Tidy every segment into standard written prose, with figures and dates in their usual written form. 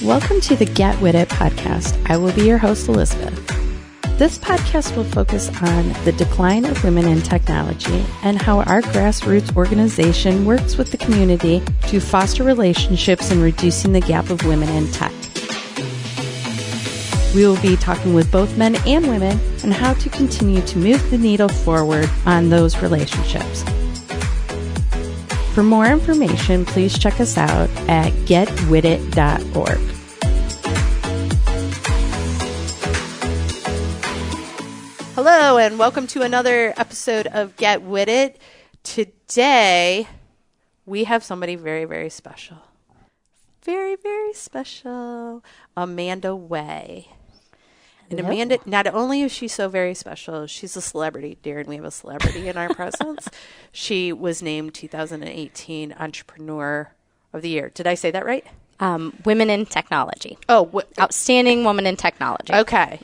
Welcome to the Get With It podcast. I will be your host, Elizabeth. This podcast will focus on the decline of women in technology and how our grassroots organization works with the community to foster relationships and reducing the gap of women in tech. We will be talking with both men and women on how to continue to move the needle forward on those relationships. For more information, please check us out at getwithit.org. Hello, and welcome to another episode of Get With It. Today, we have somebody very, very special. Very, very special. Amanda Way. And Amanda, not only is she so very special, she's a celebrity, dear, and we have a celebrity in our presence. She was named 2018 Entrepreneur of the Year. Did I say that right? Women in technology. Oh, Outstanding woman in technology. Okay.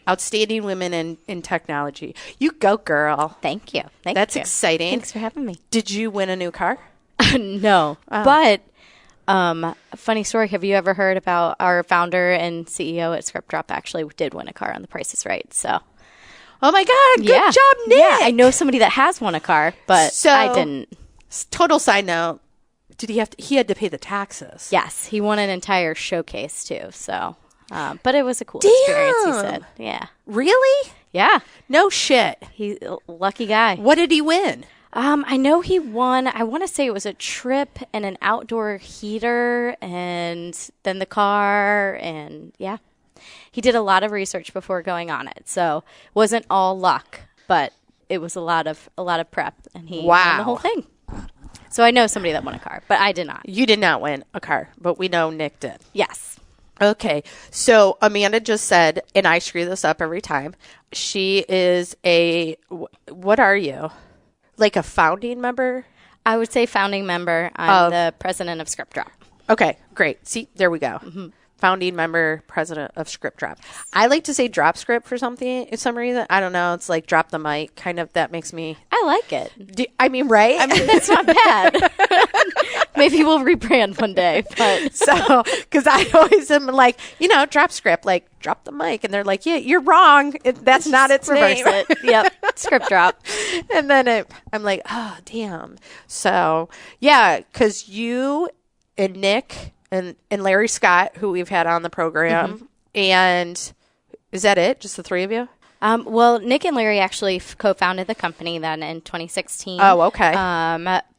Outstanding women in technology. You go, girl. Thank you. That's exciting. Thanks for having me. Did you win a new car? No. Oh. But funny story. Have you ever heard about our founder and CEO at ScriptDrop actually did win a car on The Price is Right? So. Oh my God. Yeah. Good job, Nick. Yeah, I know somebody that has won a car, but I didn't. Total side note. Did he had to pay the taxes? Yes. He won an entire showcase too. So, but it was a cool experience, he said. Yeah. Really? Yeah. No shit. He's a lucky guy. What did he win? I know he won, I want to say it was a trip and an outdoor heater and then the car, and yeah. He did a lot of research before going on it. So it wasn't all luck, but it was a lot of prep, and he won the whole thing. So I know somebody that won a car, but I did not. You did not win a car, but we know Nick did. Yes. Okay. So Amanda just said, and I screw this up every time, she is what are you? Like a founding member? I would say founding member. I'm the president of ScriptDrop. Okay, great. See, there we go. Mm-hmm. Founding member, president of ScriptDrop. I like to say drop script for some reason. I don't know. It's like drop the mic. Kind of, that makes me. I like it. Right? I mean, it's not bad. Maybe we'll rebrand one day. But so, because I always am like, drop script, like drop the mic. And they're like, yeah, you're wrong. That's not its name. Reverse it. Yep. ScriptDrop. And then I'm like, oh, damn. So, yeah, because you and Nick and Larry Scott, who we've had on the program. And is that it? Just the three of you? Well, Nick and Larry actually co-founded the company then in 2016. Oh, okay.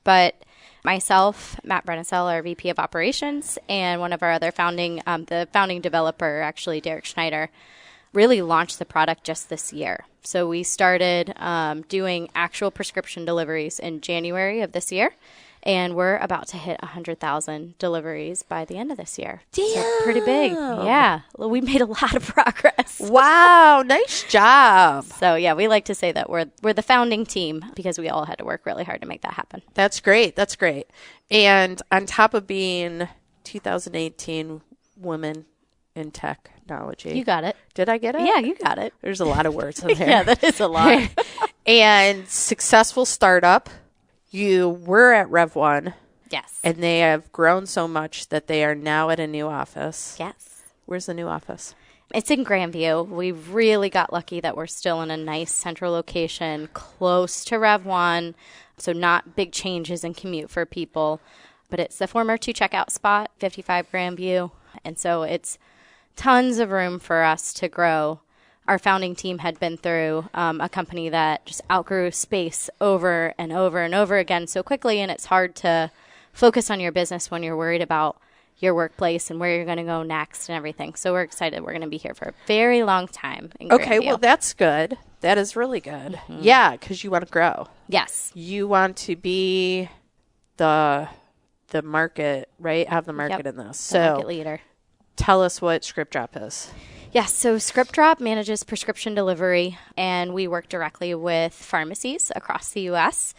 But myself, Matt Brennisell, our VP of Operations, and one of our other the founding developer, actually Derek Schneider, really launched the product just this year. So we started doing actual prescription deliveries in January of this year. And we're about to hit 100,000 deliveries by the end of this year. Damn. So pretty big. Yeah. We made a lot of progress. Wow. Nice job. So, yeah, we like to say that we're the founding team because we all had to work really hard to make that happen. That's great. That's great. And on top of being 2018 women in technology. You got it. Did I get it? Yeah, you got it. There's a lot of words in there. Yeah, that is a lot. And successful startup. You were at Rev1. Yes. And they have grown so much that they are now at a new office. Yes. Where's the new office? It's in Grandview. We really got lucky that we're still in a nice central location close to Rev1. So not big changes in commute for people. But it's the former 2-checkout spot, 55 Grandview. And so it's tons of room for us to grow. Our founding team had been through a company that just outgrew space over and over and over again so quickly, and it's hard to focus on your business when you're worried about your workplace and where you're going to go next and everything. So we're excited. We're going to be here for a very long time in Okay, Grandview. well, that's good. That is really good. Mm-hmm. Yeah, because you want to grow. Yes. You want to be the market, right? Have the market in this. The market leader. Tell us what ScriptDrop is. Yes, so ScriptDrop manages prescription delivery, and we work directly with pharmacies across the U.S.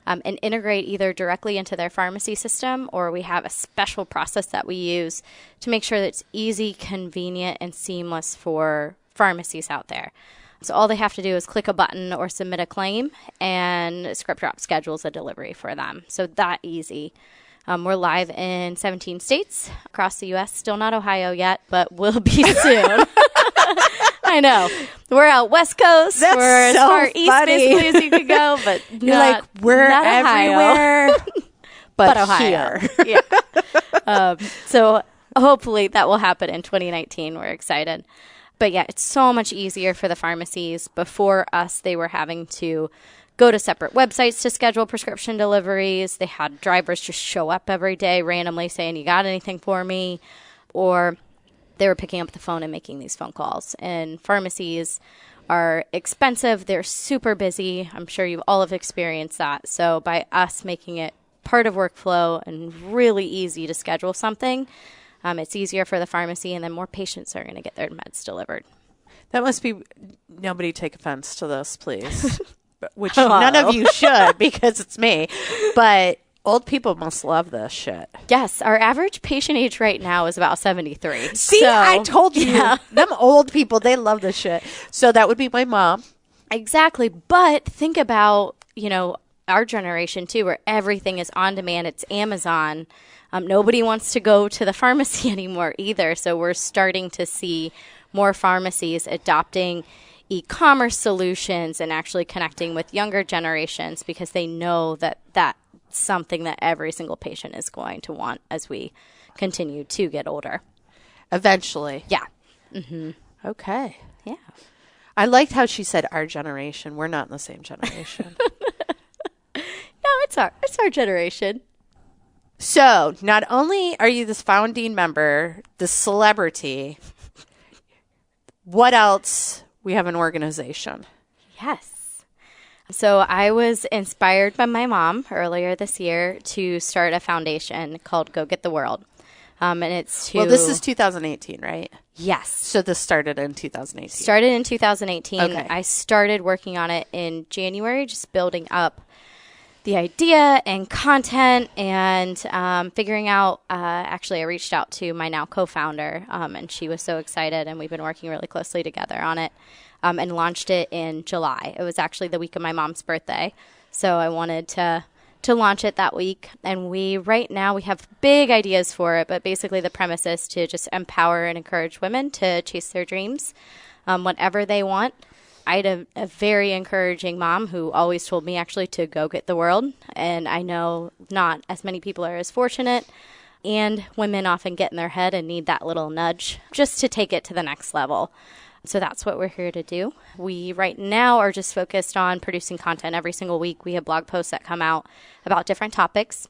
And integrate either directly into their pharmacy system, or we have a special process that we use to make sure that it's easy, convenient, and seamless for pharmacies out there. So all they have to do is click a button or submit a claim, and ScriptDrop schedules a delivery for them. So that easy. We're live in 17 states across the U.S. Still not Ohio yet, but we'll be soon. I know. We're out West Coast. That's we're as so far east funny. basically as you could go, but You're like, we're not everywhere but Ohio. here. Yeah. So hopefully that will happen in 2019. We're excited. But yeah, it's so much easier for the pharmacies. Before us, they were having to go to separate websites to schedule prescription deliveries. They had drivers just show up every day randomly saying, you got anything for me? Or they were picking up the phone and making these phone calls. And pharmacies are expensive. They're super busy. I'm sure you all have experienced that. So by us making it part of workflow and really easy to schedule something, it's easier for the pharmacy, and then more patients are going to get their meds delivered. That must be, nobody take offense to this, please. Which none of you should, because it's me. But old people must love this shit. Yes, our average patient age right now is about 73. See, so, I told you. Yeah. Them old people, they love this shit. So that would be my mom. Exactly. But think about, our generation too, where everything is on demand. It's Amazon. Nobody wants to go to the pharmacy anymore either. So we're starting to see more pharmacies adopting e-commerce solutions and actually connecting with younger generations because they know that that's something that every single patient is going to want as we continue to get older. Eventually. Yeah. Mm-hmm. Okay. Yeah. I liked how she said our generation. We're not in the same generation. No, it's our generation. So not only are you this founding member, the celebrity, what else? We have an organization. Yes. So I was inspired by my mom earlier this year to start a foundation called Go Get the World. And it's to... Well, this is 2018, right? Yes. So this started in 2018. Started in 2018. Okay. I started working on it in January, just building up the idea and content and figuring out, actually I reached out to my now co-founder and she was so excited and we've been working really closely together on it and launched it in July. It was actually the week of my mom's birthday. So I wanted to launch it that week. And right now we have big ideas for it, but basically the premise is to just empower and encourage women to chase their dreams, whatever they want. I had a very encouraging mom who always told me actually to go get the world. And I know not as many people are as fortunate. And women often get in their head and need that little nudge just to take it to the next level. So that's what we're here to do. We right now are just focused on producing content every single week. We have blog posts that come out about different topics.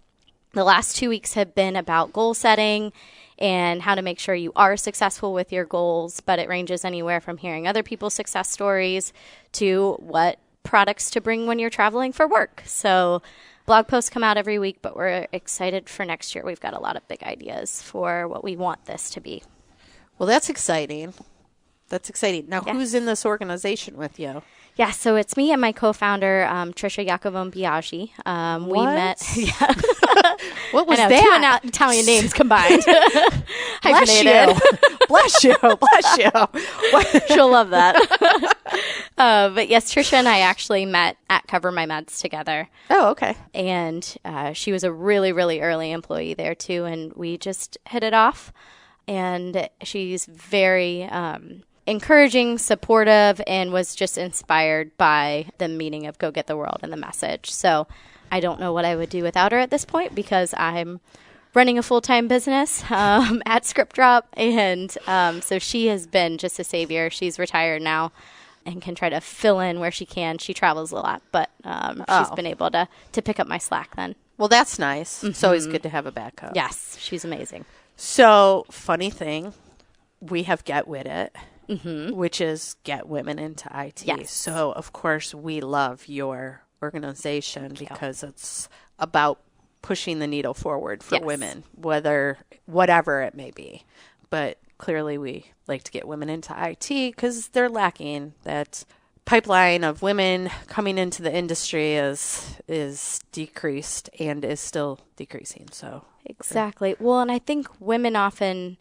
The last 2 weeks have been about goal setting and how to make sure you are successful with your goals, but it ranges anywhere from hearing other people's success stories to what products to bring when you're traveling for work. So blog posts come out every week, but we're excited for next year. We've got a lot of big ideas for what we want this to be. Well, that's exciting. That's exciting. Now, who's in this organization with you? Yeah, so it's me and my co-founder, Trisha Iacovone-Biaggi. We met. Yeah. What was that? Two Italian names combined. Bless you. Bless you. Bless you. She'll love that. But yes, Trisha and I actually met at Cover My Meds together. Oh, okay. And she was a really, really early employee there too, and we just hit it off. And she's very encouraging, supportive, and was just inspired by the meaning of Go Get the World and the message. So I don't know what I would do without her at this point because I'm running a full-time business at ScriptDrop. And so she has been just a savior. She's retired now and can try to fill in where she can. She travels a lot, but she's been able to pick up my slack then. Well, that's nice. Mm-hmm. It's always good to have a backup. Yes, she's amazing. So, funny thing, we have Get With It, which is Get Women into IT. Yes. So, of course, we love your organization because it's about pushing the needle forward for women, whatever it may be. But clearly we like to get women into IT because they're lacking. That pipeline of women coming into the industry is decreased and is still decreasing. So exactly. Well, and I think women often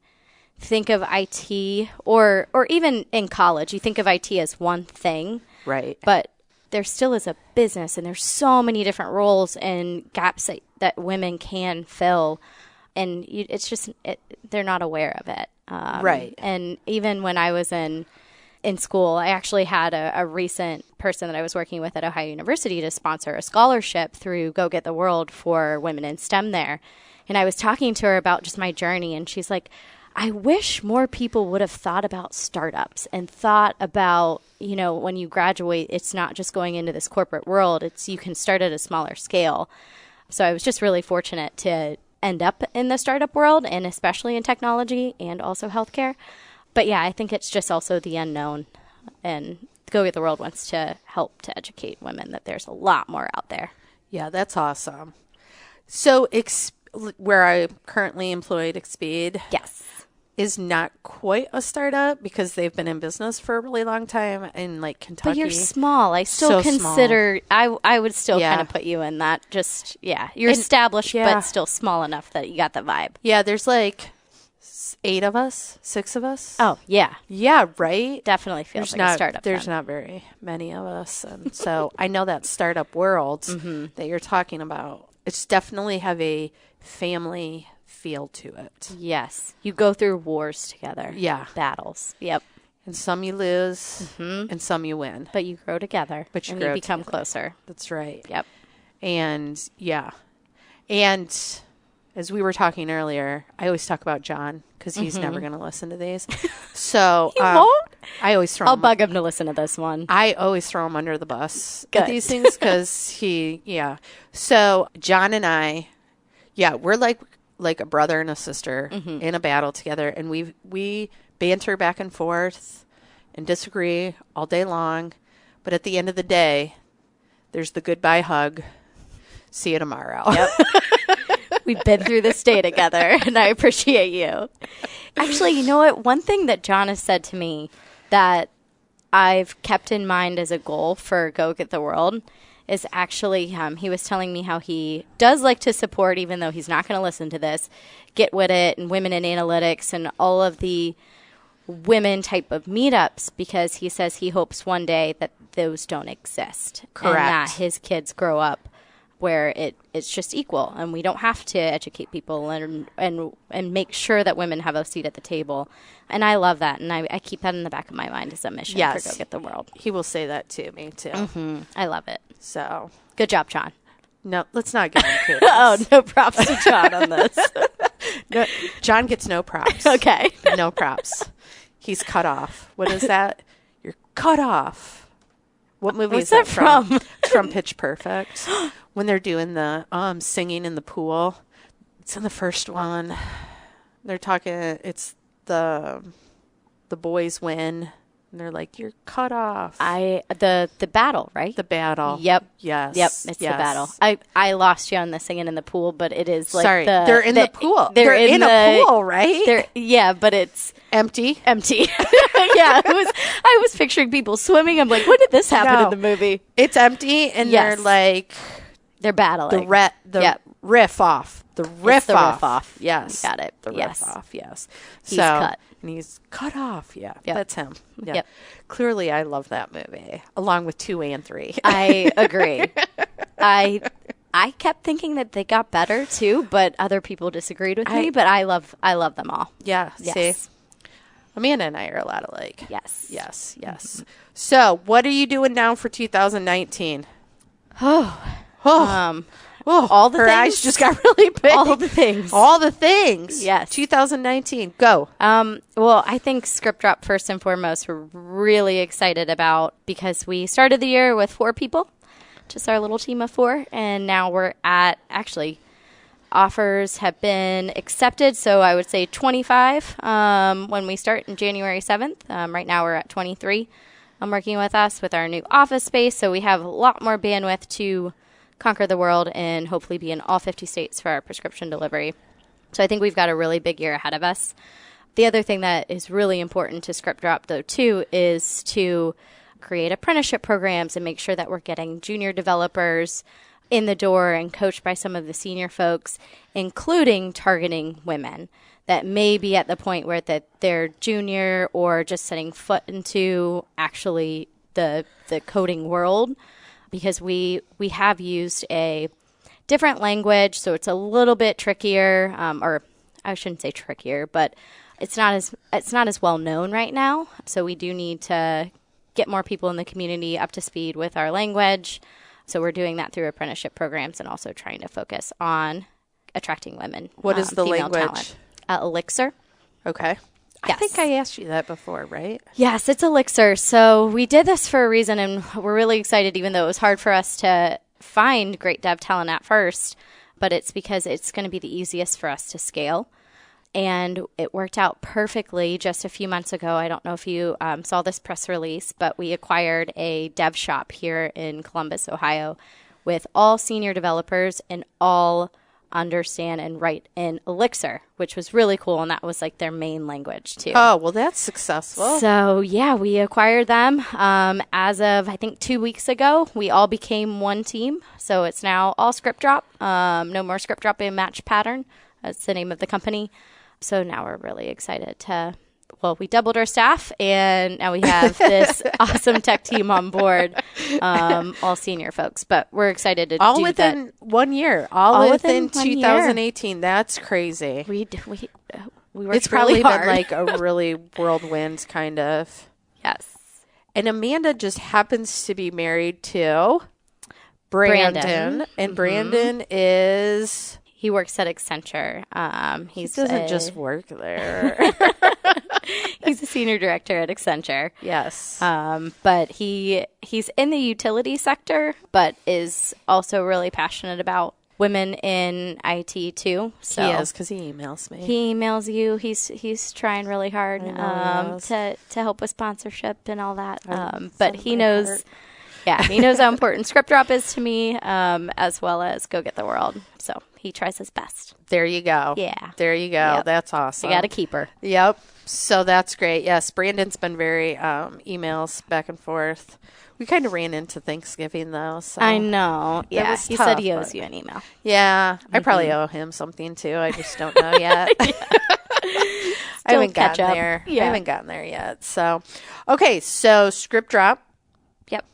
think of IT or even in college, you think of IT as one thing. Right. But there still is a business and there's so many different roles and gaps that that women can fill. And it's just, they're not aware of it. Right. And even when I was in school, I actually had a recent person that I was working with at Ohio University to sponsor a scholarship through Go Get the World for women in STEM there. And I was talking to her about just my journey, and she's like, I wish more people would have thought about startups and thought about, when you graduate, it's not just going into this corporate world. It's you can start at a smaller scale. So I was just really fortunate to end up in the startup world, and especially in technology and also healthcare. But yeah, I think it's just also the unknown, and Go Get the World wants to help to educate women that there's a lot more out there. Yeah, that's awesome. So where I'm currently employed, Expeed, yes, is not quite a startup because they've been in business for a really long time in like Kentucky. But you're small. I still consider, I would still kind of put you in that. Just, you're established, but still small enough that you got the vibe. Yeah, there's like 8 of us, 6 of us. Oh, yeah. Yeah, right? Definitely feels like a startup. There's not very many of us. And so I know that startup world that you're talking about. It's definitely have a family feel to it. Yes. You go through wars together. Yeah. Battles. Yep. And some you lose and some you win. But you grow together. But you become closer. That's right. Yep. And and as we were talking earlier, I always talk about John because he's never going to listen to these. So he won't? I always throw I'll bug him to listen to this one. I always throw him under the bus at these things because So John and I, we're like a brother and a sister in a battle together, and we banter back and forth and disagree all day long, but at the end of the day, there's the goodbye hug. See you tomorrow. Yep. We've been through this day together, and I appreciate you. Actually, you know what? One thing that John has said to me that I've kept in mind as a goal for Go Get the World is actually he was telling me how he does like to support, even though he's not going to listen to this, Get With It and Women in Analytics and all of the women type of meetups, because he says he hopes one day that those don't exist. Correct. And that his kids grow up where it's just equal, and we don't have to educate people and make sure that women have a seat at the table. And I love that, and I keep that in the back of my mind as a mission for Go Get the World. He will say that to me, too. I love it. So good job, John. No, let's not give him kudos. Oh, no props to John on this. No, John gets no props. Okay. No props. He's cut off. What is that? You're cut off. What movie is that from? It's from Pitch Perfect. When they're doing the singing in the pool. It's in the first one. They're talking, it's the boys win. And they're like, you're cut off. The battle, right? The battle. Yep. Yes. Yep. It's the battle. I lost you on the singing in the pool, but it is like they're in the pool. They're in a pool, right? But it's empty. Yeah. I was picturing people swimming. I'm like, when did this happen in the movie? It's empty, and they're like, they're battling. The riff off. The riff off. Yes. You got it. The riff off. Yes. He's cut. And he's cut off. Yeah. Yep. That's him. Yeah. Yep. Clearly, I love that movie, along with 2 and 3. I agree. I kept thinking that they got better too, but other people disagreed with me. But I love them all. Yeah. Yes. See, Amanda and I are a lot alike. Yes. Yes. Yes. So, what are you doing now for 2019? All the her things. eyes just got really big. All the things. All the things. Yes. 2019. Go. Well, I think ScriptDrop first and foremost we're really excited about, because we started the year with 4 people, just our little team of 4, and now we're at offers have been accepted, so I would say 25 when we start in January 7th. Right now we're at 23. Working with us with our new office space, so we have a lot more bandwidth to conquer the world and hopefully be in all 50 states for our prescription delivery. So I think we've got a really big year ahead of us. The other thing that is really important to ScriptDrop, though, too, is to create apprenticeship programs and make sure that we're getting junior developers in the door and coached by some of the senior folks, including targeting women that may be at the point where that they're junior or just setting foot into actually the coding world, because we have used a different language, so it's a little bit trickier, or I shouldn't say trickier, but it's not as well known right now. So we do need to get more people in the community up to speed with our language. So we're doing that through apprenticeship programs and also trying to focus on attracting women. What is the female language? Talent. Elixir. Okay. Yes. I think I asked you that before, right? Yes, it's Elixir. So we did this for a reason, and we're really excited, even though it was hard for us to find great dev talent at first. But it's because it's going to be the easiest for us to scale. And it worked out perfectly just a few months ago. I don't know if you saw this press release, but we acquired a dev shop here in Columbus, Ohio, with all senior developers and all understand and write in Elixir, which was really cool. And that was like their main language too. Oh, well, that's successful. So yeah, we acquired them as of, I think, 2 weeks ago. We all became one team. So it's now all ScriptDrop. No more ScriptDrop in match pattern. That's the name of the company. So now we're really excited we doubled our staff, and now we have this awesome tech team on board, all senior folks. But we're excited to all do within that. 1 year. All within 1 year. 2018. That's crazy. We worked It's probably really hard. been like a really whirlwind kind of. Yes. And Amanda just happens to be married to Brandon. And Brandon is... He works at Accenture. He doesn't just work there. He's a senior director at Accenture. Yes. But he's in the utility sector, but is also really passionate about women in IT too. So he is, because he emails me. He emails you. He's trying really hard to help with sponsorship and all that. But he knows. Yeah, he knows how important ScriptDrop is to me, as well as Go Get the World. So he tries his best. There you go. Yeah. There you go. Yep. That's awesome. You got to keep her. Yep. So that's great. Yes, Brandon's been very emails back and forth. We kind of ran into Thanksgiving, though. So I know. Yeah, was he tough, said he owes but- you an email. Yeah, I probably owe him something, too. I just don't know yet. I haven't catch gotten up. there. Yeah. I haven't gotten there yet. So, okay, so ScriptDrop. Yep.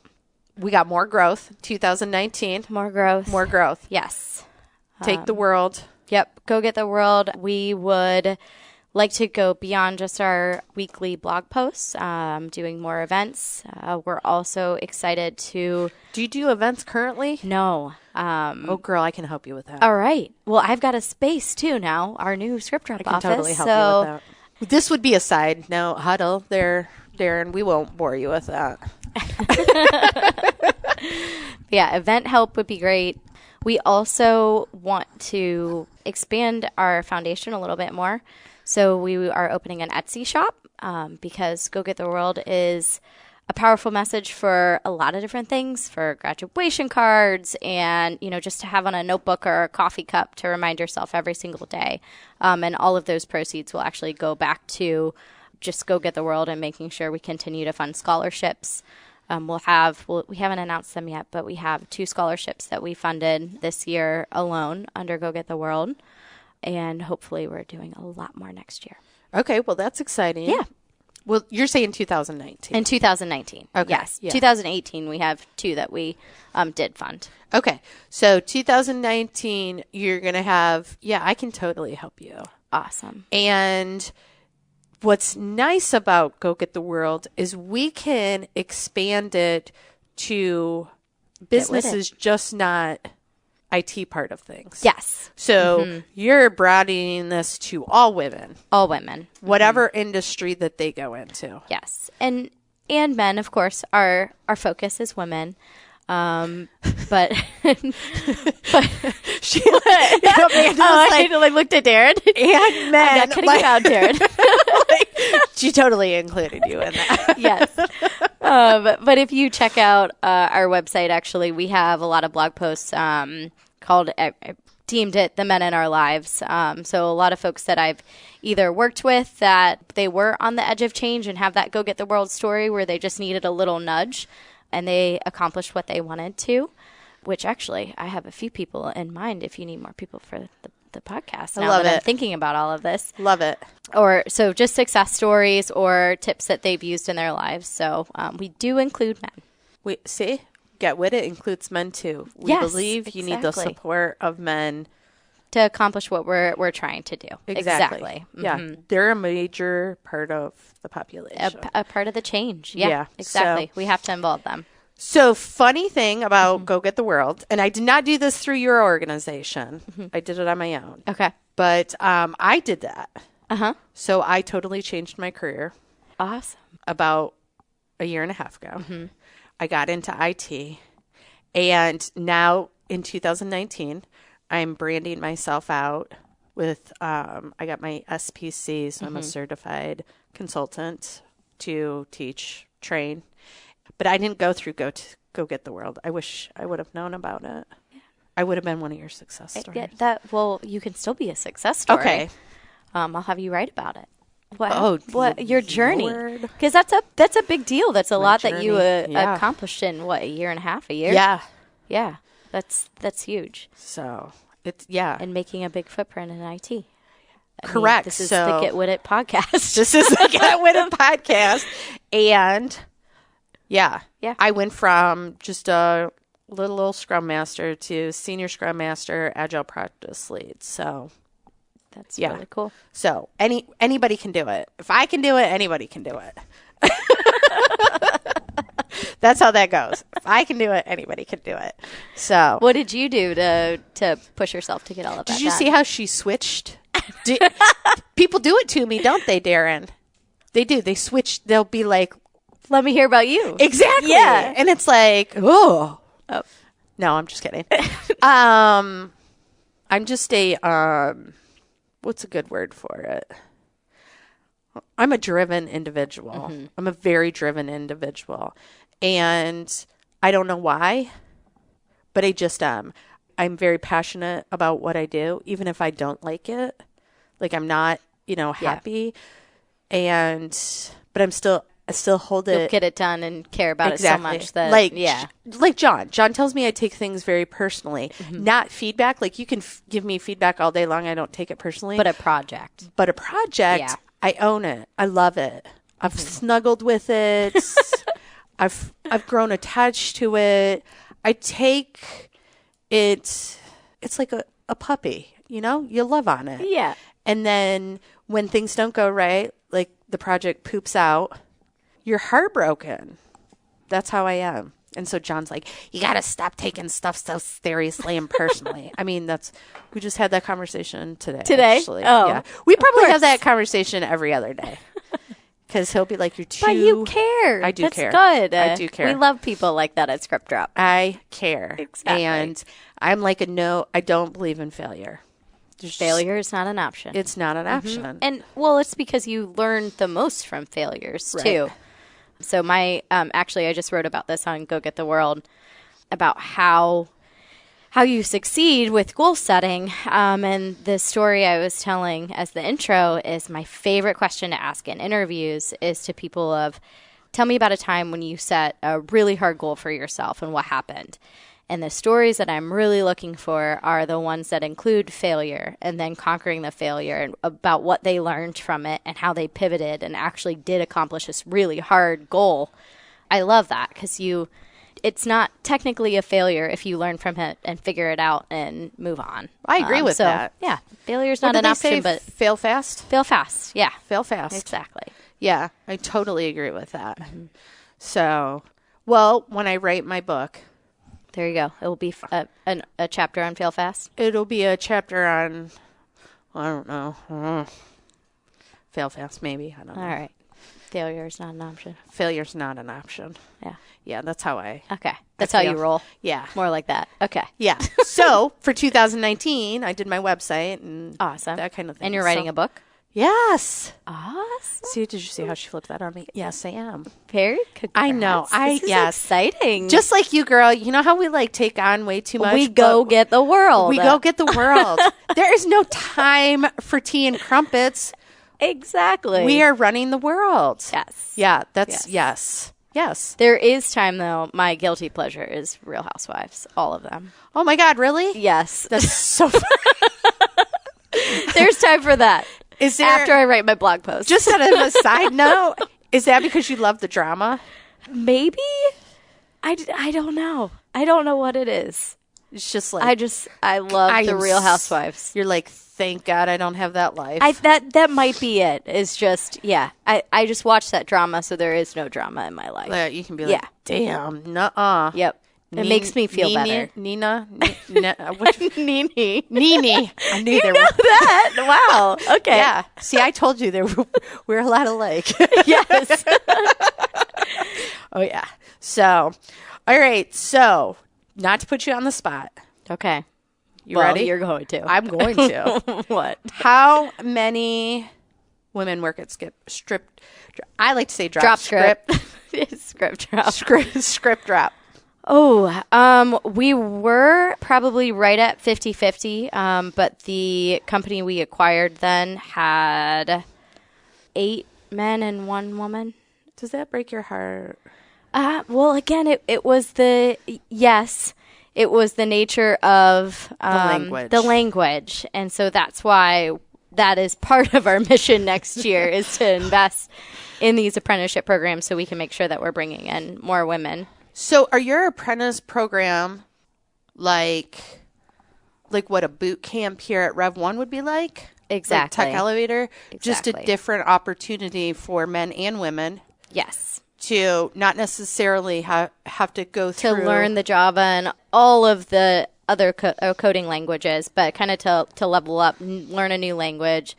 We got more growth. 2019. More growth. More growth. Yes. Take the world. Yep. Go Get the World. We would like to go beyond just our weekly blog posts, doing more events. We're also excited to... Do you do events currently? No. Oh, girl, I can help you with that. All right. Well, I've got a space too now, our new ScriptDrop I can office. totally help you with that. This would be a side note, huddle there, Darren. We won't bore you with that. Yeah, event help would be great. We also want to expand our foundation a little bit more. So we are opening an Etsy shop because Go Get the World is a powerful message for a lot of different things, for graduation cards and, just to have on a notebook or a coffee cup to remind yourself every single day. And all of those proceeds will actually go back to just Go Get the World and making sure we continue to fund scholarships. We haven't announced them yet, but we have 2 scholarships that we funded this year alone under Go Get the World. And hopefully we're doing a lot more next year. Okay, well, that's exciting. Yeah. Well, you're saying 2019. In 2019. Okay. Yes. Yeah. 2018, we have 2 that we did fund. Okay, so 2019, you're going to have, I can totally help you. Awesome. And what's nice about Go Get the World is we can expand it to businesses, just not IT part of things. Yes. So you're broadening this to all women, All women. whatever industry that they go into. Yes. And men, of course, our focus is women. But She, I looked at Darren. and men. I'm not kidding about Darren. She totally included you in that. Yes. But if you check out our website, actually, we have a lot of blog posts called, I deemed it The Men in Our Lives. So a lot of folks that I've either worked with that they were on the edge of change and have that Go Get the World story where they just needed a little nudge and they accomplished what they wanted to, which actually I have a few people in mind if you need more people for the podcast. Now love that it. I'm thinking about all of this. Love it. Or so just success stories or tips that they've used in their lives. So we do include men. We see, Get With It includes men too. We Yes, believe you need the exactly. support of men. To accomplish what we're trying to do. Exactly. Yeah. They're a major part of the population. A part of the change. Yeah, Yeah. exactly. So- we have to involve them. So funny thing about Go Get the World, and I did not do this through your organization. I did it on my own. Okay. But I did that. Uh-huh. So I totally changed my career Awesome. about a year and a half ago. I got into IT. And now in 2019, I'm branding myself out with, I got my SPC, so I'm a certified consultant to teach, train. But I didn't go through Go Get the World. I wish I would have known about it. I would have been one of your success stories. Well, you can still be a success story. Okay. I'll have you write about it. Your journey? Because that's a big deal. That's a lot that you accomplished in a year and a half, a year. Yeah. That's huge. So it's and making a big footprint in IT. Correct. This is the Get With It podcast. This is the Get With It podcast, and I went from just a little Scrum Master to Senior Scrum Master, Agile Practice Lead. So. That's really cool. So anybody can do it. If I can do it, anybody can do it. That's how that goes. If I can do it, anybody can do it. So what did you do to push yourself to get all of that did you done? see how she switched? People do it to me, don't they, Darren? They do. They switch. They'll be like, let me hear about you. Exactly. Yeah. And it's like, oh. No, I'm just kidding. I'm just a what's a good word for it? I'm a driven individual. I'm a very driven individual. And I don't know why, but I just am. I'm very passionate about what I do, even if I don't like it. Like I'm not, happy. But I still hold it. You'll get it done and care about it so much that like John. John tells me I take things very personally, not feedback. Like you can give me feedback all day long. I don't take it personally. But a project, I own it. I love it. I've snuggled with it. I've grown attached to it. I take it. It's like a puppy. You love on it. Yeah. And then when things don't go right, like the project poops out, you're heartbroken. That's how I am. And so John's like, you got to stop taking stuff so seriously and personally. I mean, we just had that conversation today. Actually. Oh, yeah. We probably have that conversation every other day. Because he'll be like, you're too. But you care. I do That's care. Good. I do care. We love people like that at ScriptDrop. I care. Exactly. And I'm like I don't believe in failure. Failure is not an option. It's not an option. And, it's because you learn the most from failures, too. So actually, I just wrote about this on Go Get the World, about how you succeed with goal setting. And the story I was telling as the intro is my favorite question to ask in interviews is to people of, tell me about a time when you set a really hard goal for yourself and what happened. And the stories that I'm really looking for are the ones that include failure and then conquering the failure and about what they learned from it and how they pivoted and actually did accomplish this really hard goal. I love that because it's not technically a failure if you learn from it and figure it out and move on. I agree with that. Yeah, failure is not an option, but fail fast. Fail fast. Yeah, fail fast. Exactly. Yeah, I totally agree with that. So, when I write my book. There you go. It will be a chapter on fail fast. It'll be a chapter on, I don't know, fail fast maybe. I don't know. All right. Failure is not an option. Failure's not an option. Yeah. Yeah, that's how I. Okay. That's how you roll. Yeah. More like that. Okay. Yeah. So for 2019, I did my website and awesome. That kind of thing. And you're writing a book? Yes. Awesome. Did you see how she flipped that on me? Yes, I am. Very congrats. I know. This is exciting. Just like you, girl. You know how we take on way too much? We go get the world. We go get the world. There is no time for tea and crumpets. Exactly. We are running the world. Yes. Yeah, that's yes. There is time, though. My guilty pleasure is Real Housewives. All of them. Oh, my God. Really? Yes. That's so fun. There's time for that. Is there, after I write my blog post. Just on a side note, is that because you love the drama? Maybe. I don't know. I don't know what it is. It's just like I love the Real Housewives. You're like, thank God I don't have that life. That might be it. It's just I just watch that drama, so there is no drama in my life. You can be like, damn, nuh-uh. Yep. It makes me feel better. Nini. Nini. Nini. I knew there know was that. Wow. Okay. Yeah. See, I told you we're a lot alike. Yes. Oh yeah. So, all right. So, not to put you on the spot. Okay. You ready? You're going to. I'm going to. What? How many women work at Script? I like to say drop script. ScriptDrop. Script drop. Oh, we were probably right at 50-50, but the company we acquired then had 8 men and 1 woman. Does that break your heart? Well, again, it was the nature of the language. And so that's why that is part of our mission next year is to invest in these apprenticeship programs so we can make sure that we're bringing in more women. So are your apprentice program like what a boot camp here at Rev 1 would be like? Exactly. Like Tech Elevator? Exactly. Just a different opportunity for men and women. Yes. To not necessarily have to go through. To learn the Java and all of the other coding languages, but kind of to level up, learn a new language,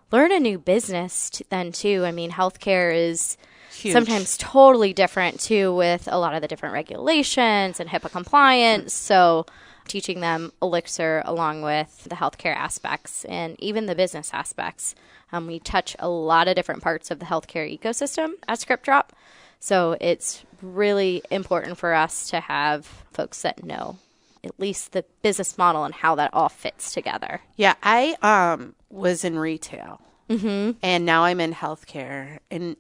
learn a new business then too. I mean, healthcare is huge. Sometimes totally different too with a lot of the different regulations and HIPAA compliance. So teaching them Elixir along with the healthcare aspects and even the business aspects. We touch a lot of different parts of the healthcare ecosystem at ScriptDrop. So it's really important for us to have folks that know at least the business model and how that all fits together. Yeah, I was in retail. Mm-hmm. And now I'm in healthcare, and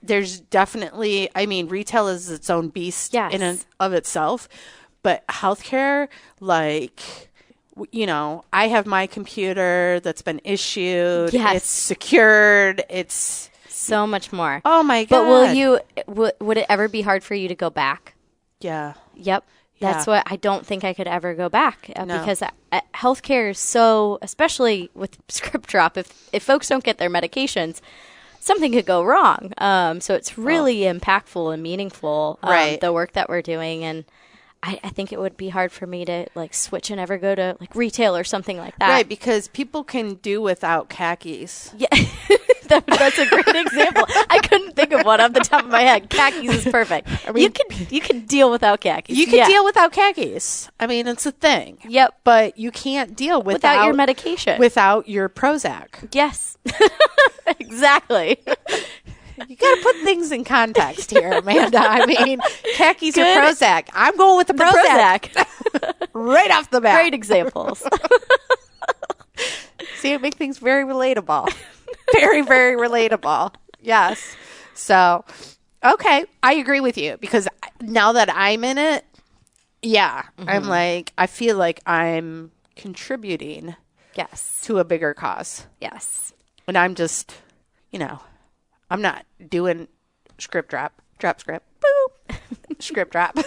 there's definitely, I mean, retail is its own beast in and of itself, but healthcare, like, you know, I have my computer that's been issued. Yes. It's secured. It's so much more. Oh my God. But would it ever be hard for you to go back? Yeah. Yep. That's what I don't think I could ever go back because healthcare is so, especially with ScriptDrop, if folks don't get their medications, something could go wrong. So it's really impactful and meaningful, the work that we're doing. And I think it would be hard for me to like switch and ever go to like retail or something like that. Right, because people can do without khakis. Yeah. That's a great example. I couldn't think of one off the top of my head. Khakis is perfect. I mean, you can deal without khakis. You can deal without khakis. I mean, it's a thing. Yep. But you can't deal without your medication. Without your Prozac. Yes. Exactly. You got to put things in context here, Amanda. I mean, khakis or Prozac. I'm going with the Prozac. Right off the bat. Great examples. See, it makes things very relatable. Very, very relatable. Yes. So, okay. I agree with you because now that I'm in it, I'm like, I feel like I'm contributing to a bigger cause. Yes. And I'm just, you know, I'm not doing drop script, boop, script drop.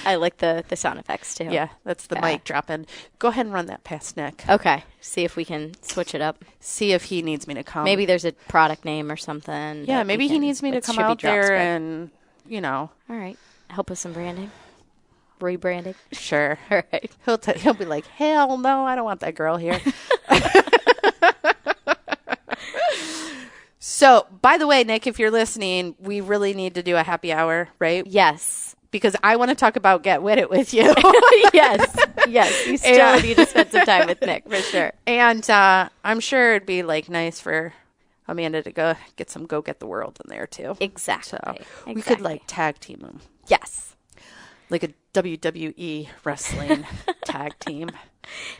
I like the sound effects too. Yeah, that's the mic dropping. Go ahead and run that past Nick. Okay. See if we can switch it up. See if he needs me to come. Maybe there's a product name or something. Yeah, maybe he needs me to come out there and, you know. All right. Help with some branding. Rebranding. Sure. All right. He'll be like, hell no, I don't want that girl here. So, by the way, Nick, if you're listening, we really need to do a happy hour, right? Yes. Because I want to talk about Get With It with you. Yes. You still need to spend some time with Nick, for sure. And I'm sure it'd be, like, nice for Amanda to go get the world in there, too. Exactly. So we could, like, tag team them. Yes. Like a WWE wrestling tag team.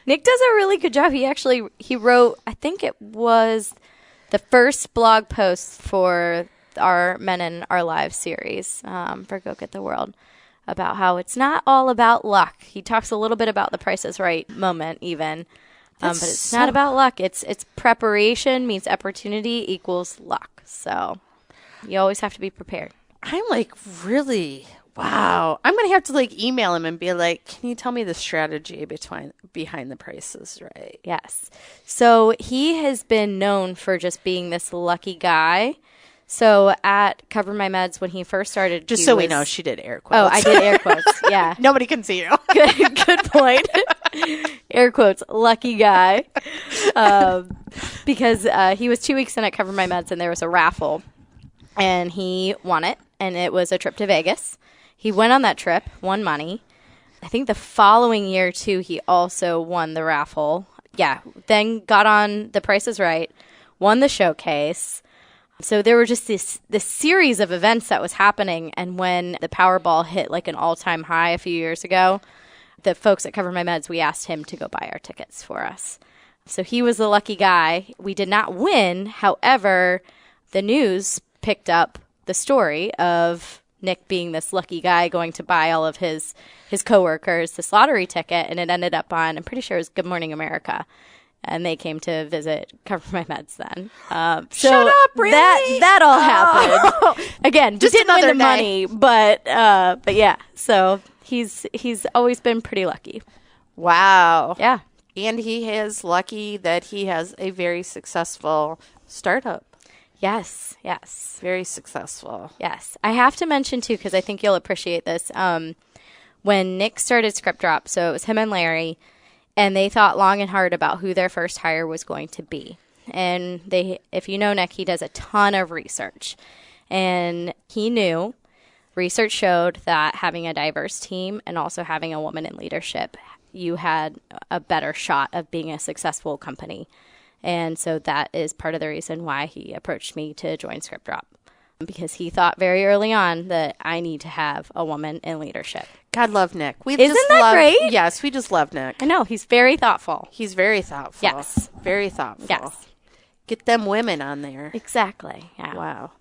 Nick does a really good job. He wrote, I think it was the first blog post for our Men in Our Lives series for Go Get the World about how it's not all about luck. He talks a little bit about the Price is Right moment even, but it's not about luck. It's preparation means opportunity equals luck. So you always have to be prepared. I'm like really Wow. I'm going to have to like email him and be like, can you tell me the strategy behind the prices, right? Yes. So he has been known for just being this lucky guy. So at Cover My Meds, when he first started, Just so we know, she did air quotes. Oh, I did air quotes. Yeah. Nobody can see you. Good point. Air quotes, lucky guy. Because he was 2 weeks in at Cover My Meds, and there was a raffle. And he won it, and it was a trip to Vegas. He went on that trip, won money. I think the following year, too, he also won the raffle. Yeah, then got on The Price is Right, won the showcase. So there were just this series of events that was happening, and when the Powerball hit like an all-time high a few years ago, the folks at Cover My Meds, we asked him to go buy our tickets for us. So he was the lucky guy. We did not win. However, the news picked up the story of Nick being this lucky guy going to buy all of his coworkers this lottery ticket, and it ended up on, I'm pretty sure it was Good Morning America, and they came to visit Cover My Meds then. Shut up, really? That all happened. Again, Just didn't win another the day. money, but yeah. So he's always been pretty lucky. Wow. Yeah. And he is lucky that he has a very successful startup. Yes. Very successful. Yes. I have to mention, too, because I think you'll appreciate this. When Nick started ScriptDrop, so it was him and Larry, and they thought long and hard about who their first hire was going to be. And if you know Nick, he does a ton of research. And he knew, research showed that having a diverse team and also having a woman in leadership, you had a better shot of being a successful company. And so that is part of the reason why he approached me to join ScriptDrop, because he thought very early on that I need to have a woman in leadership. God love Nick. Isn't that great? Yes, we just love Nick. I know. He's very thoughtful. He's very thoughtful. Yes. Very thoughtful. Yes. Get them women on there. Exactly. Yeah. Wow.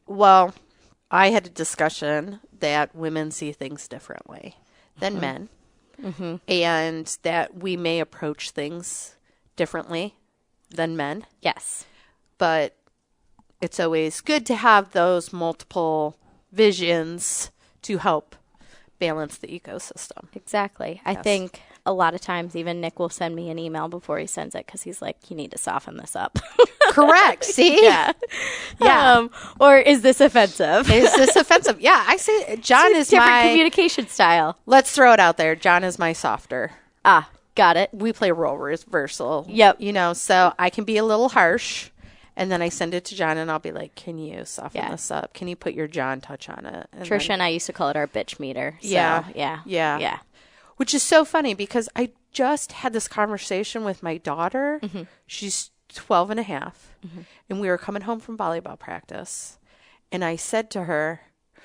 Well, I had a discussion that women see things differently than men, and that we may approach things differently than men. Yes. But it's always good to have those multiple visions to help balance the ecosystem. Exactly. I think a lot of times even Nick will send me an email before he sends it because he's like, you need to soften this up. Correct. See? Yeah. Or is this offensive? Is this offensive? Yeah, I say John is different my communication style. Let's throw it out there. John is my softer. Ah, got it. We play role reversal. Yep. You know, so I can be a little harsh, and then I send it to John, and I'll be like, can you soften this up? Can you put your John touch on it? And Trisha and I used to call it our bitch meter. So, Yeah. Yeah. Which is so funny because I just had this conversation with my daughter. She's 12 and a half. And we were coming home from volleyball practice. And I said to her,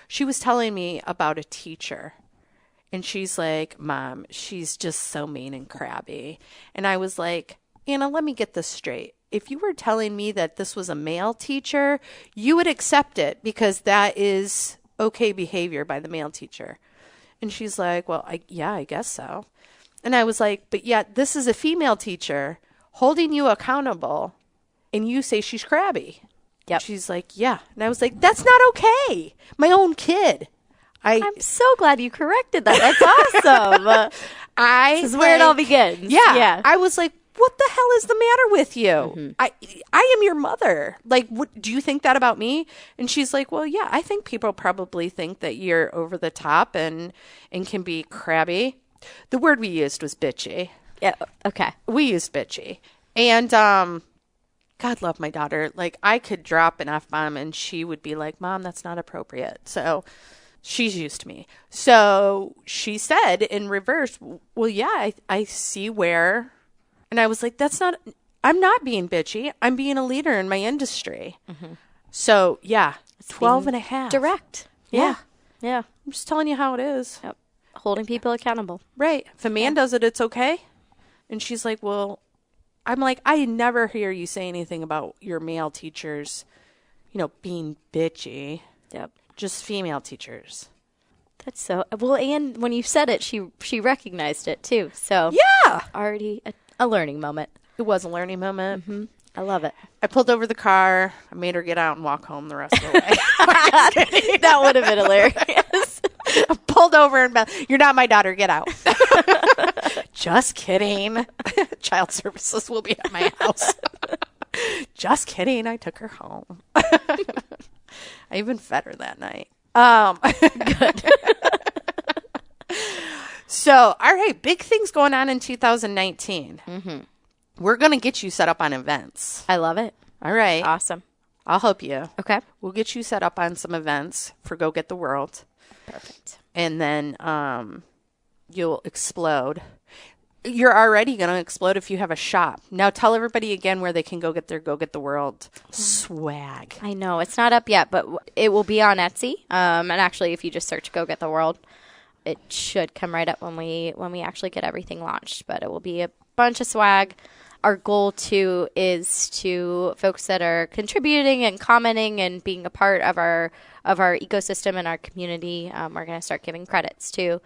she was telling me about a teacher. And she's like, Mom, she's just so mean and crabby. And I was like, Anna, let me get this straight. If you were telling me that this was a male teacher, you would accept it because that is okay behavior by the male teacher. And she's like, well, I guess so. And I was like, but yet this is a female teacher holding you accountable, and you say she's crabby. Yep. She's like, yeah. And I was like, that's not okay. My own kid. I'm so glad you corrected that. That's awesome. This is where it all begins. Yeah. I was like, what the hell is the matter with you? I am your mother. Like, what, do you think that about me? And she's like, well, yeah, I think people probably think that you're over the top and can be crabby. The word we used was bitchy. Yeah. Okay. We used bitchy. And God love my daughter. Like, I could drop an F-bomb and she would be like, Mom, that's not appropriate. So she's used to me. So she said in reverse, well, yeah, I see where... And I was like, I'm not being bitchy. I'm being a leader in my industry. So, yeah, 12 and a half. Direct. Yeah. I'm just telling you how it is. Yep. Holding people accountable. Right. If a man does it, it's okay. And she's like, well, I'm like, I never hear you say anything about your male teachers, being bitchy. Yep. Just female teachers. That's so... Well, and when you said it, she recognized it, too. So, yeah. Already a learning moment. It was a learning moment. I love it. I pulled over the car. I made her get out and walk home the rest of the way. That would have been hilarious. pulled over and you're not my daughter. Get out. Just kidding. Child services will be at my house. Just kidding. I took her home. I even fed her that night. Good. So, all right, big things going on in 2019. Mm-hmm. We're going to get you set up on events. I love it. All right. Awesome. I'll help you. Okay. We'll get you set up on some events for Go Get the World. Perfect. And then you'll explode. You're already going to explode if you have a shop. Now tell everybody again where they can go get their Go Get the World swag. I know. It's not up yet, but it will be on Etsy. And actually, if you just search Go Get the World, it should come right up when we actually get everything launched. But it will be a bunch of swag. Our goal, too, is to folks that are contributing and commenting and being a part of our ecosystem and our community, we're going to start giving credits, too,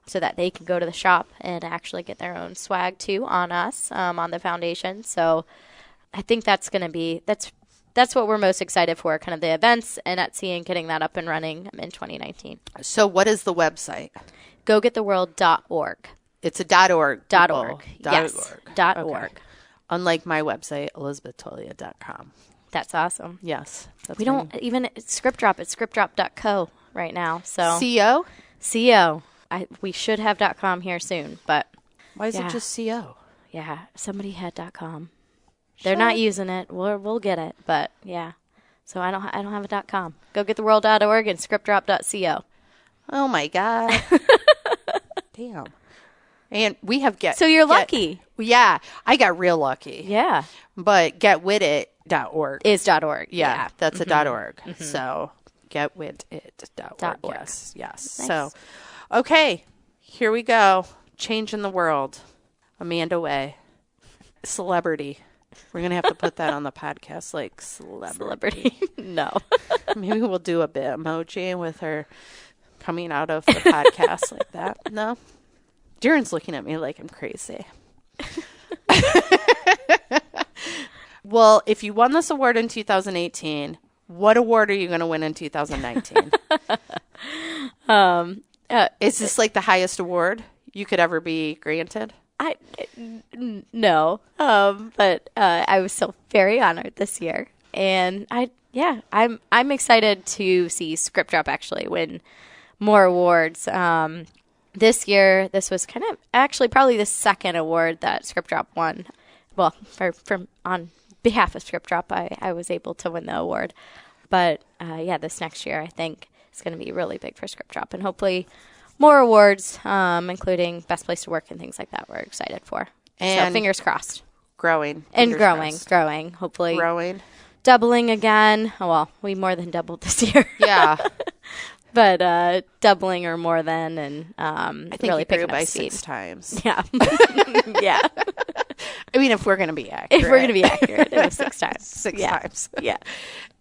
so that they can go to the shop and actually get their own swag, too, on us, on the foundation. So I think that's going to be – that's what we're most excited for, kind of the events and Etsy and getting that up and running in 2019. So what is the website? GoGetTheWorld.org. It's a .org. .org. Yes. .org. .org. Okay. Unlike my website, ElizabethTolia.com. That's awesome. Yes. We don't even ScriptDrop. It's ScriptDrop.co right now. So CO? CO. We should have .com here soon, but why is it just CO? Yeah, somebody had .com. They're not using it. We'll get it, but yeah. So I don't have a .com. GoGetTheWorld.org and ScriptDrop.co. Oh my God. Damn. And we have So you're lucky. Yeah, I got real lucky. Yeah. But getwithit.org is .org. Yeah, that's mm-hmm. a .org. Mm-hmm. So getwithit.org. .org. Yes. Nice. So, okay, here we go. Changing the world. Amanda Way. Celebrity. We're going to have to put that on the podcast, like celebrity. No. Maybe we'll do a bit emoji with her coming out of the podcast like that. No? Darren's looking at me like I'm crazy. Well, if you won this award in 2018, what award are you going to win in 2019? Is this like the highest award you could ever be granted? No. But I was so very honored this year, and I'm excited to see ScriptDrop actually win more awards. This year, this was kind of actually probably the second award that ScriptDrop won. Well, on behalf of ScriptDrop, I was able to win the award. But this next year, I think is going to be really big for ScriptDrop, and hopefully more awards, including Best Place to Work and things like that. We're excited for. And so fingers crossed. Growing. Growing. Hopefully growing. Doubling again. Oh, well, we more than doubled this year. Yeah. But doubling or more than, and I think really you picking grew by up speed. 6 times. Yeah. Yeah. I mean, if we're going to be accurate. It was 6 times. 6 times. Yeah.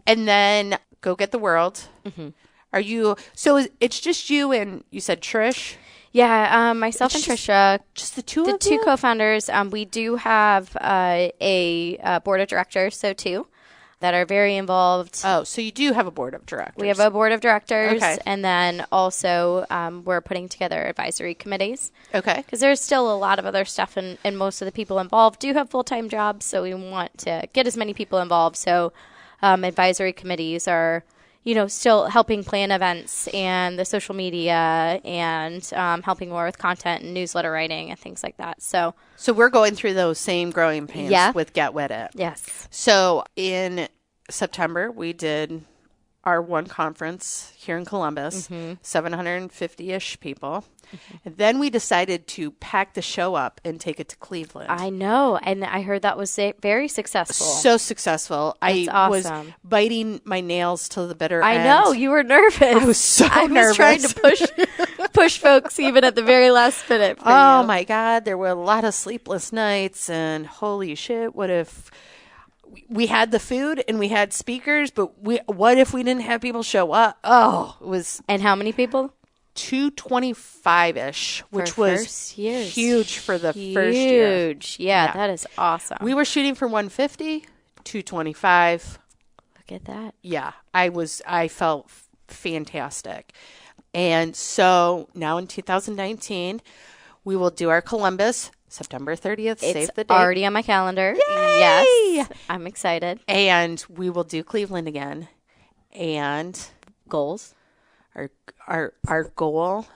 And then Go Get the World. Mm-hmm. Are you, so it's just you and you said Trish? Yeah, myself and Trisha. Just the two of you? The two co-founders. We do have a board of directors, so 2. That are very involved. Oh, so you do have a board of directors. We have a board of directors. Okay. And then also we're putting together advisory committees. Okay. Because there's still a lot of other stuff, and most of the people involved do have full-time jobs, so we want to get as many people involved. So advisory committees are, still helping plan events and the social media and helping more with content and newsletter writing and things like that. So we're going through those same growing pains with Get With It. Yes. So in September, we did our one conference here in Columbus, 750-ish people. And then we decided to pack the show up and take it to Cleveland. I know. And I heard that was very successful. So successful. That's awesome. Was biting my nails till the bitter end. I know. You were nervous. I was so nervous. I was trying to push folks even at the very last minute for Oh, you. my God. There were a lot of sleepless nights, and holy shit, what if we had the food and we had speakers, but what if we didn't have people show up? Oh, it was. And how many people? 225-ish, which was huge for the first year. Huge. Yeah, that is awesome. We were shooting for 150, 225. Look at that. Yeah, I felt fantastic. And so now in 2019, we will do our Columbus, September 30th. Save the date. It's already on my calendar. Yay! Yes. I'm excited. And we will do Cleveland again. And Goals? our goal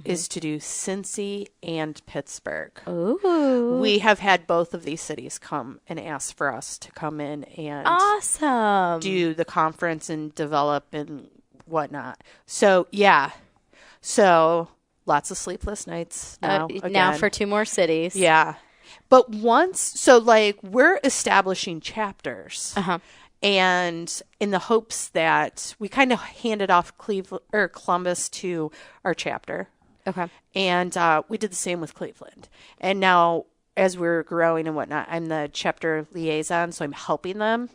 is to do Cincy and Pittsburgh. Ooh. We have had both of these cities come and ask for us to come in and awesome. do the conference and develop and whatnot. So, yeah. So, lots of sleepless nights now. Now for 2 more cities. Yeah. But we're establishing chapters. Uh-huh. And in the hopes that we kind of handed off Columbus to our chapter. Okay. And we did the same with Cleveland. And now, as we're growing and whatnot, I'm the chapter liaison, so I'm helping them.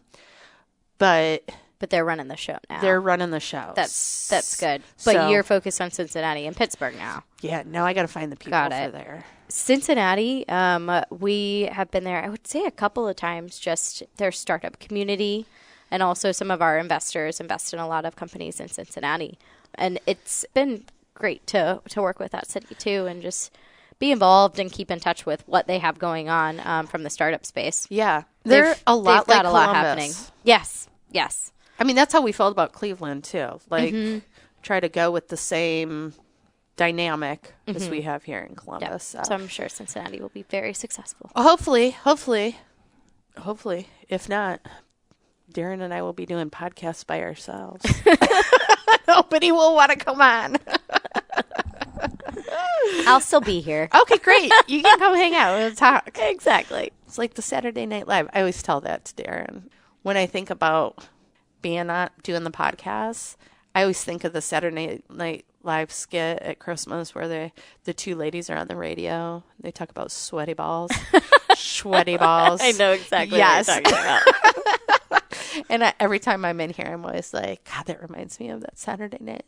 But they're running the show now. They're running the show. That's good. But you're focused on Cincinnati and Pittsburgh now. Yeah, now I got to find the people for there. Cincinnati, we have been there, I would say a couple of times, just their startup community. And also some of our investors invest in a lot of companies in Cincinnati. And it's been great to work with that city too and just be involved and keep in touch with what they have going on from the startup space. Yeah. They've got a lot happening. Yes. I mean, that's how we felt about Cleveland too. Try to go with the same dynamic as we have here in Columbus. Yep. So I'm sure Cincinnati will be very successful. Hopefully. If not, Darren and I will be doing podcasts by ourselves. Nobody will want to come on. I'll still be here. Okay, great. You can come hang out. We'll talk. Exactly. It's like the Saturday Night Live. I always tell that to Darren. When I think about being doing the podcast, I always think of the Saturday Night Live skit at Christmas where the 2 ladies are on the radio. They talk about sweaty balls. Sweaty balls. I know exactly what you're talking about. And every time I'm in here, I'm always like, God, that reminds me of that Saturday night.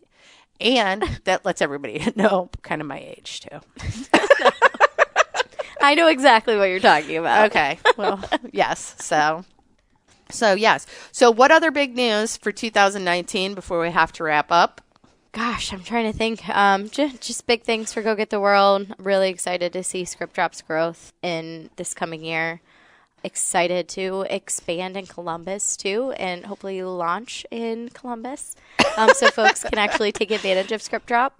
And that lets everybody know kind of my age, too. I know exactly what you're talking about. Okay. Well, yes. So yes. So what other big news for 2019 before we have to wrap up? Gosh, I'm trying to think. Just big things for Go Get the World. I'm really excited to see ScriptDrop's growth in this coming year. Excited to expand in Columbus, too, and hopefully launch in Columbus so folks can actually take advantage of ScriptDrop.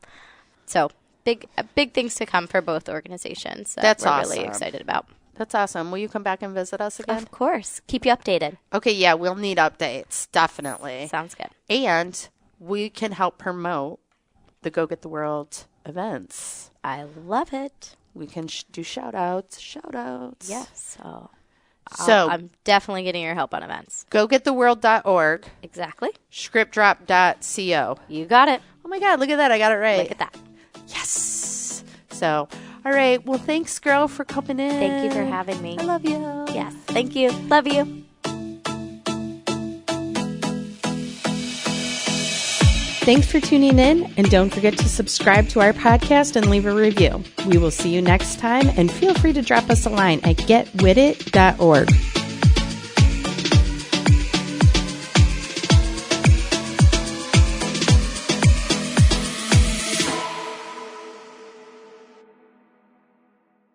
So big things to come for both organizations that we're really excited about. That's awesome. Will you come back and visit us again? Of course. Keep you updated. Okay, yeah, we'll need updates. Definitely. Sounds good. And we can help promote the Go Get the World events. I love it. We can do shout-outs. Yes. So I'm definitely getting your help on events. GoGetTheWorld.org. Exactly. ScriptDrop.co. You got it. Oh, my God. Look at that. I got it right. Look at that. Yes. So, all right. Well, thanks, girl, for coming in. Thank you for having me. I love you. Yes. Thank you. Love you. Thanks for tuning in, and don't forget to subscribe to our podcast and leave a review. We will see you next time, and feel free to drop us a line at getwithit.org.